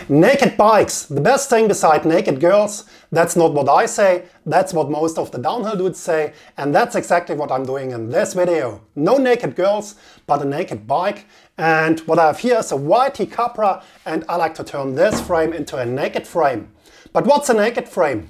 Naked bikes, the best thing beside naked girls. That's not what I say, that's what most of the downhill dudes say, and that's exactly what I'm doing in this video. No naked girls, but a naked bike. And what I have here is a YT Capra, and I like to turn this frame into a naked frame. But what's a naked frame?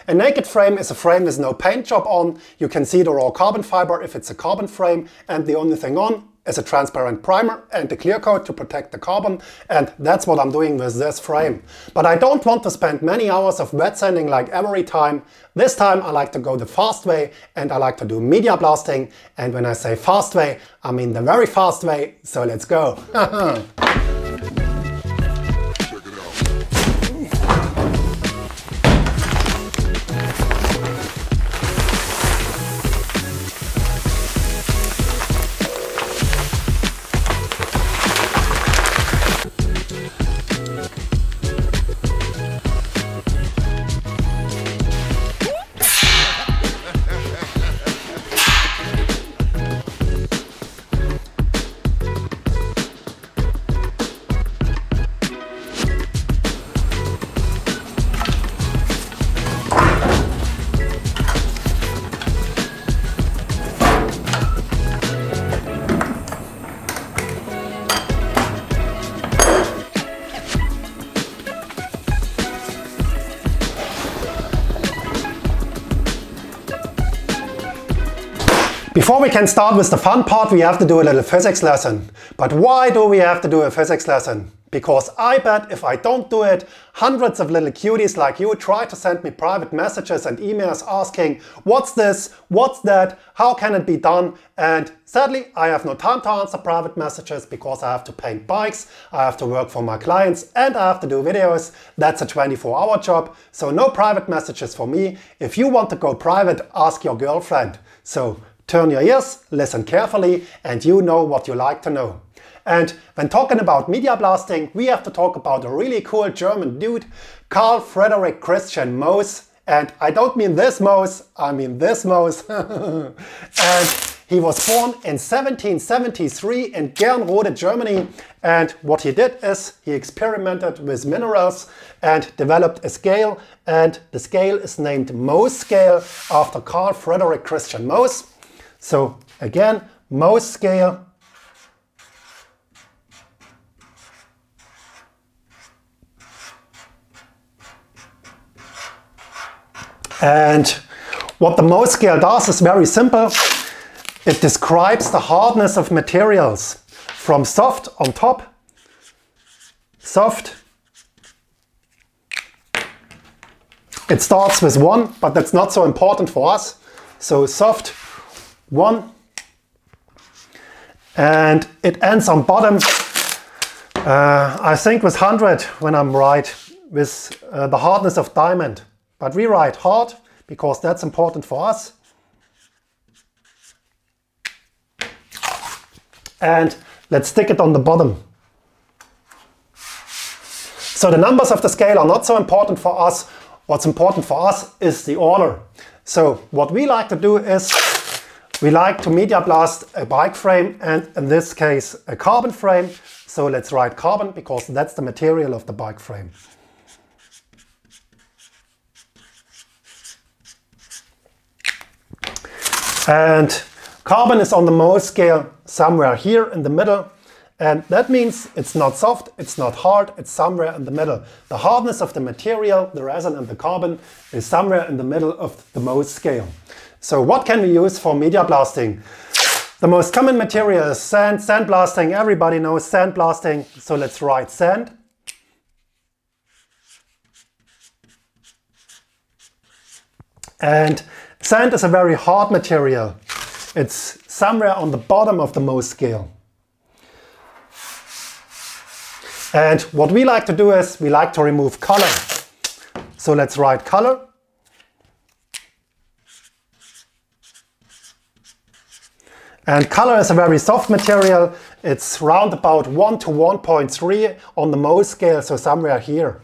A naked frame is a frame with no paint job on. You can see the raw carbon fiber if it's a carbon frame, and the only thing on is a transparent primer and a clear coat to protect the carbon, and that's what I'm doing with this frame. But I don't want to spend many hours of wet sanding like every time. This time I like to go the fast way, and I like to do media blasting, and when I say fast way, I mean the very fast way, so let's go. Before we can start with the fun part, we have to do a little physics lesson. But why do we have to do a physics lesson? Because I bet if I don't do it, hundreds of little cuties like you try to send me private messages and emails asking, what's this, what's that, how can it be done? And sadly, I have no time to answer private messages because I have to paint bikes, I have to work for my clients, and I have to do videos. That's a 24-hour job, so no private messages for me. If you want to go private, ask your girlfriend. So turn your ears, listen carefully, and you know what you like to know. And when talking about media blasting, we have to talk about a really cool German dude, Carl Friedrich Christian Mohs. And I don't mean this Mohs, I mean this Mohs. And he was born in 1773 in Gernrode, Germany. And what he did is he experimented with minerals and developed a scale. And the scale is named Mohs scale after Carl Friedrich Christian Mohs. So again, Mohs scale. And what the Mohs scale does is very simple. It describes the hardness of materials from soft on top, soft. It starts with 1, but that's not so important for us. So soft 1, and it ends on bottom, I think with 100 when I'm right, with the hardness of diamond. But we write hard because that's important for us. And let's stick it on the bottom. So the numbers of the scale are not so important for us. What's important for us is the order. So what we like to do is we like to media blast a bike frame, and in this case a carbon frame. So let's write carbon because that's the material of the bike frame. And carbon is on the Mohs scale somewhere here in the middle. And that means it's not soft, it's not hard, it's somewhere in the middle. The hardness of the material, the resin and the carbon, is somewhere in the middle of the Mohs scale. So what can we use for media blasting? The most common material is sand. Sandblasting, everybody knows sandblasting. So let's write sand. And sand is a very hard material. It's somewhere on the bottom of the Mohs scale. And what we like to do is we like to remove color. So let's write color. And color is a very soft material. It's round about 1 to 1.3 on the Mohs scale, so somewhere here.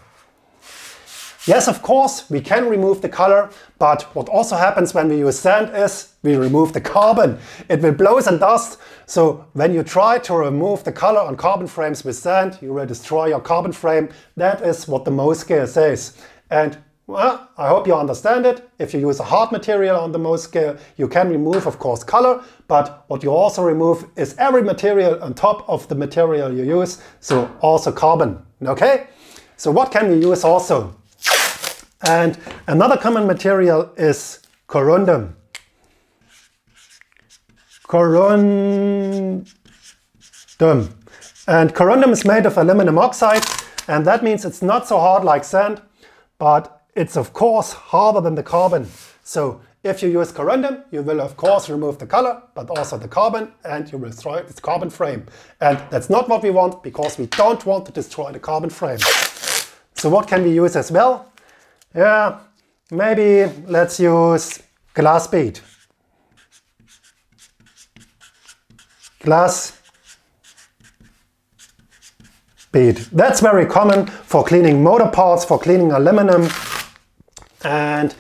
Yes, of course, we can remove the color, but what also happens when we use sand is we remove the carbon. It will blow and dust. So when you try to remove the color on carbon frames with sand, you will destroy your carbon frame. That is what the Mohs scale says. And well, I hope you understand it. If you use a hard material on the Mohs scale, you can remove, of course, color, but what you also remove is every material on top of the material you use, so also carbon. Okay? So what can we use also? And another common material is corundum. Corundum. And corundum is made of aluminum oxide, and that means it's not so hard like sand, but it's of course harder than the carbon. So if you use corundum, you will of course remove the color, but also the carbon, and you will destroy its carbon frame. And that's not what we want, because we don't want to destroy the carbon frame. So what can we use as well? Yeah, maybe let's use glass bead. Glass bead. That's very common for cleaning motor parts, for cleaning aluminum. And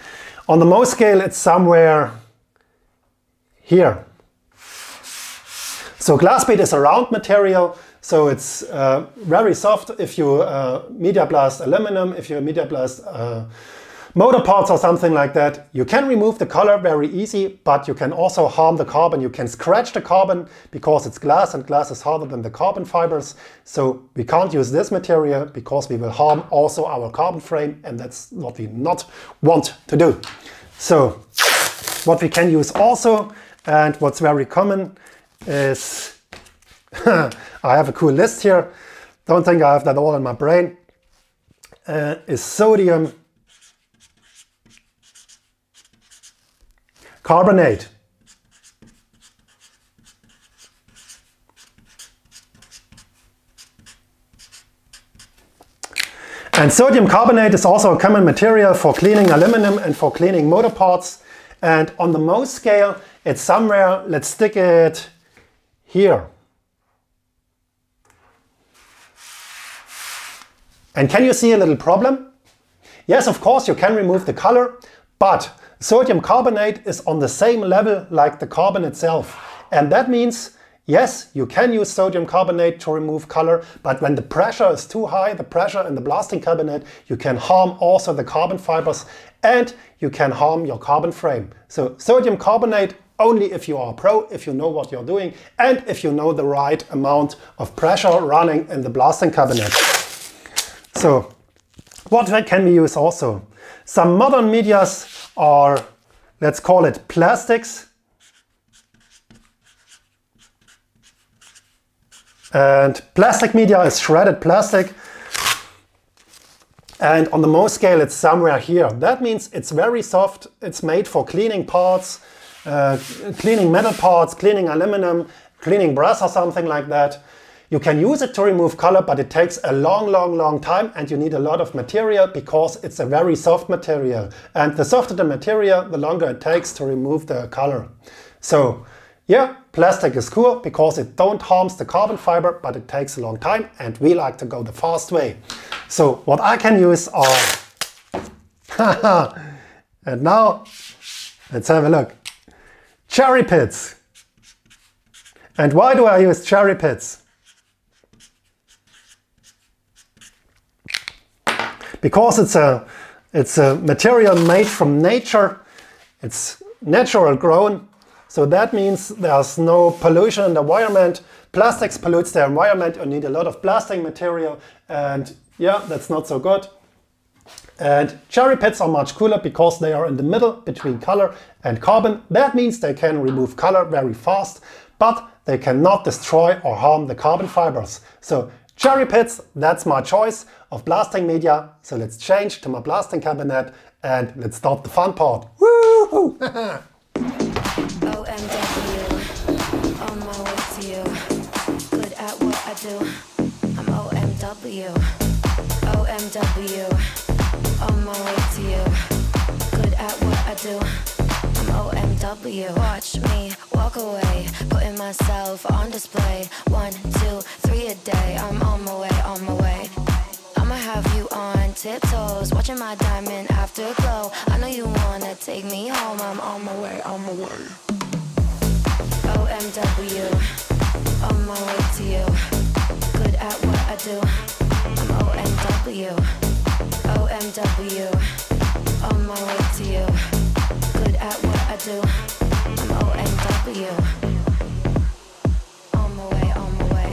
on the Mohs scale, it's somewhere here. So glass bead is a round material, so it's very soft. If you media blast aluminum, if you media blast motor parts or something like that, you can remove the color very easy, but you can also harm the carbon. You can scratch the carbon because it's glass, and glass is harder than the carbon fibers. So we can't use this material because we will harm also our carbon frame, and that's what we not want to do. So what we can use also, and what's very common is, I have a cool list here, don't think I have that all in my brain, is sodium carbonate. And sodium carbonate is also a common material for cleaning aluminum and for cleaning motor parts. And on the Mohs scale, it's somewhere, let's stick it here. And can you see a little problem? Yes, of course, you can remove the color, but sodium carbonate is on the same level like the carbon itself. And that means, yes, you can use sodium carbonate to remove color, but when the pressure is too high, the pressure in the blasting cabinet, you can harm also the carbon fibers, and you can harm your carbon frame. So sodium carbonate only if you are a pro, if you know what you're doing, and if you know the right amount of pressure running in the blasting cabinet. So what can we use also? Some modern medias are, let's call it plastics. And plastic media is shredded plastic. And on the Mohs scale, it's somewhere here. That means it's very soft. It's made for cleaning parts, cleaning metal parts, cleaning aluminum, cleaning brass or something like that. You can use it to remove color, but it takes a long time, and you need a lot of material because it's a very soft material. And the softer the material, the longer it takes to remove the color. So yeah, plastic is cool because it don't harm the carbon fiber, but it takes a long time, and we like to go the fast way. So what I can use are, and now let's have a look, cherry pits. And why do I use cherry pits? Because it's a material made from nature, it's natural grown, so that means there's no pollution in the environment. Plastics pollutes the environment, you need a lot of blasting material, and yeah, that's not so good. And cherry pits are much cooler because they are in the middle between color and carbon. That means they can remove color very fast, but they cannot destroy or harm the carbon fibers. So cherry pits, that's my choice of blasting media. So let's change to my blasting cabinet and let's start the fun part. Woo! OMW, on my way to you. Good at what I do. I'm OMW. OMW, on my way to you. Good at what I do. I'm OMW. Watch me walk away, putting myself on display. 1, 2, 3 a day. I'm on my way, on my way. I'ma have you on tiptoes, watching my diamond afterglow. I know you wanna take me home, I'm on my way, on my way. OMW, on my way to you. Good at what I do, I'm OMW. OMW, on my way to you. Good at what I do, I'm OMW. On my way, on my way.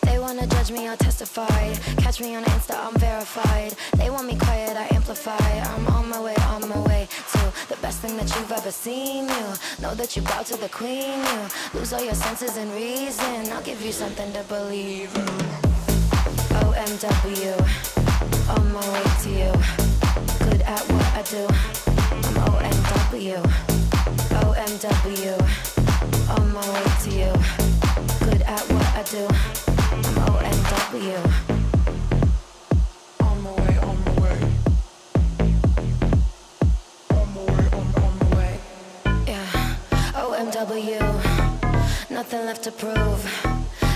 They wanna judge me, I'll testify. Catch me on Insta, I'm verified. They want me quiet, I amplify. I'm on my way to the best thing that you've ever seen. You know that you bow to the queen. You lose all your senses and reason. I'll give you something to believe in. OMW, on my way to you. Good at what I do, I'm OMW. OMW, on my way to you. Good at what I do, I'm OMW. On my way, on my way. On my way, on my way. Yeah, OMW, nothing left to prove.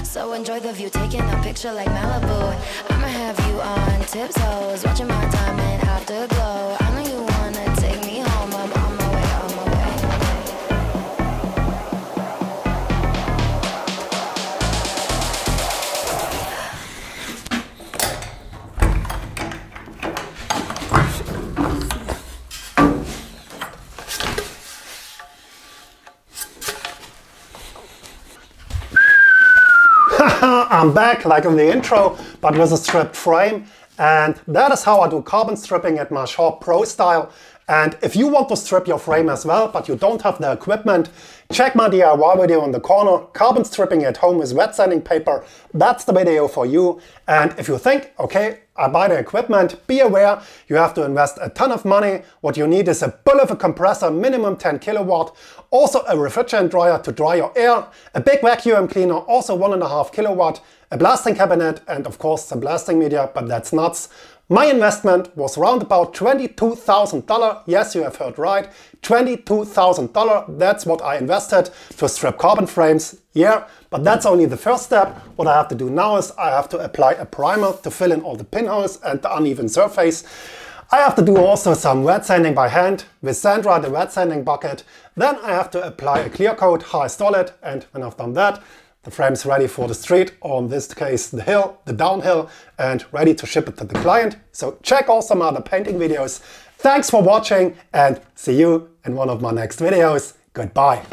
So enjoy the view, taking a picture like Malibu. I'ma have you on tiptoes, watching my diamond afterglow. I know you wanna take me home, I'm on my way, on my way. I'm back, like in the intro, but with a stripped frame. And that is how I do carbon stripping at my Sharp Pro style. And if you want to strip your frame as well, but you don't have the equipment, check my DIY video in the corner, carbon stripping at home with wet sanding paper. That's the video for you. And if you think, okay, I buy the equipment, be aware you have to invest a ton of money. What you need is a bull of a compressor, minimum 10 kilowatt, also a refrigerant dryer to dry your air, a big vacuum cleaner, also 1.5 kilowatt, a blasting cabinet, and of course some blasting media, but that's nuts. My investment was around about $22,000. Yes, you have heard right, $22,000. That's what I invested to strip carbon frames. Yeah, but that's only the first step. What I have to do now is I have to apply a primer to fill in all the pinholes and the uneven surface. I have to do also some wet sanding by hand with Sandra, the wet sanding bucket. Then I have to apply a clear coat, how I install it, and when I've done that, the frame's ready for the street, or in this case the hill, the downhill, and ready to ship it to the client. So check also my other painting videos. Thanks for watching and see you in one of my next videos. Goodbye.